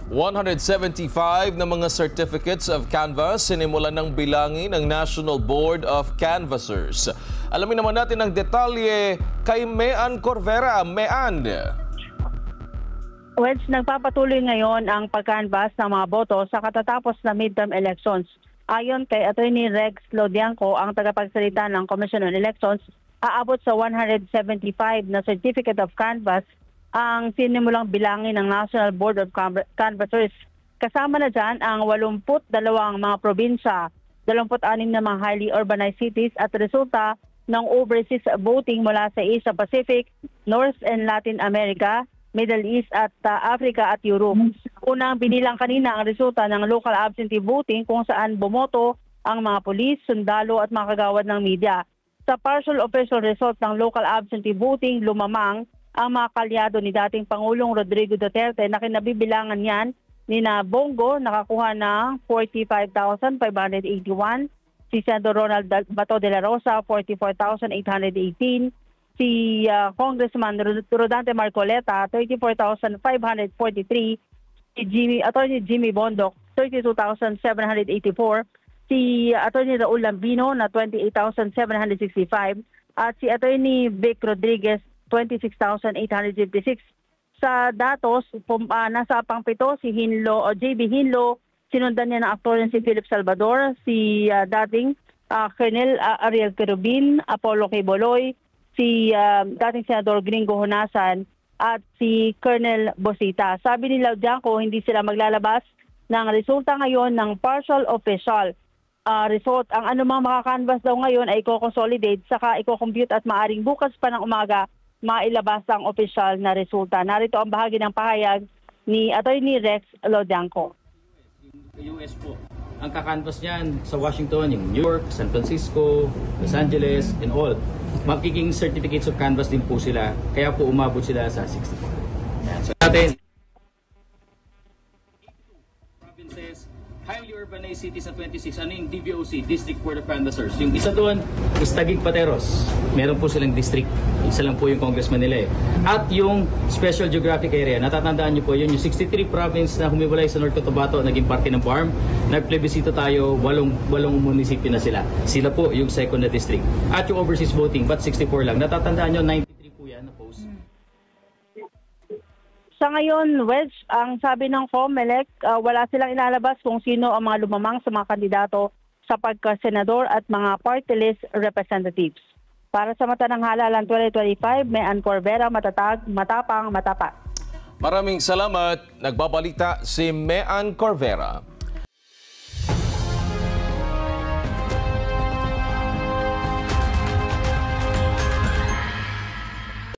175 na mga certificates of canvas sinimulan ng bilangin ng National Board of Canvassers. Alamin naman natin ang detalye kay Mean Corvera. Mean. Wedge, nagpapatuloy ngayon ang pag-canvass ng mga boto sa katatapos na midterm elections. Ayon kay Attorney Rex Lodianco, ang tagapagsalita ng Commission on Elections, aabot sa 175 na certificate of canvass ang sinimulang bilangin ng National Board of Canvassers. Kasama na dyan ang 82 mga probinsya, 26 na mga highly urbanized cities at resulta ng overseas voting mula sa Asia Pacific, North and Latin America, Middle East at Africa at Europe. Unang binilang kanina ang resulta ng local absentee voting kung saan bumoto ang mga pulis, sundalo at mga kagawad ng media. Sa partial official result ng local absentee voting, lumamang ang mga kalyado ni dating Pangulong Rodrigo Duterte na kinabibilangan niyan ni na Bongo nakakuha ng 45,581, si Senator Ronald Bato de la Rosa 44,818, si Congressman Rodante Marcoleta 34,543, si Attorney Jimmy Bondoc 32,784, si Attorney Raul Lambino na 28,765 at si Attorney Vic Rodriguez 26,856. Sa datos, nasa pangpito si JB Hinlo, sinundan niya ng aktor si Philip Salvador, si dating Colonel Ariel Querubin, Apollo K. Boloy, si dating Senador Gringo Honasan at si Colonel Bosita. Sabi ni Lodianco, hindi sila maglalabas ng resulta ngayon ng partial official result. Ang anumang makakanvas daw ngayon ay i-consolidate saka i-compute at maaring bukas pa ng umaga mailabas ang opisyal na resulta. Narito ang bahagi ng pahayag ni Attorney Rex Lodianco. US po. Ang kakanvas niyan sa Washington, yung New York, San Francisco, Los Angeles, and all. Magiging certificates of canvas din po sila. Kaya po umabot sila sa 64. Yan. So natin, provinces, highly urbanized cities na 26. Ano yung DBOC, District Board of Canvassers? Yung isa doon is Taguig Pateros. Meron po silang district. Isa lang po yung congressman nila eh. At yung Special Geographic Area, natatandaan nyo po yun, yung 63 province na humiwalay sa North Cotabato, naging parte ng farm. Nagplebisito tayo, walong munisipyo na sila. Sila po yung second na district. At yung overseas voting, but 64 lang. Natatandaan nyo, 93 po yan na post. Sa ngayon, Wedge, ang sabi ng COMELEC, wala silang ilalabas kung sino ang mga lumamang sa mga kandidato sa pagka-senador at mga party list representatives. Para sa Mata ng Halalan 2025, Mean Corvera, matatag, matapang, matapat. Maraming salamat. Nagbabalita si Mean Corvera.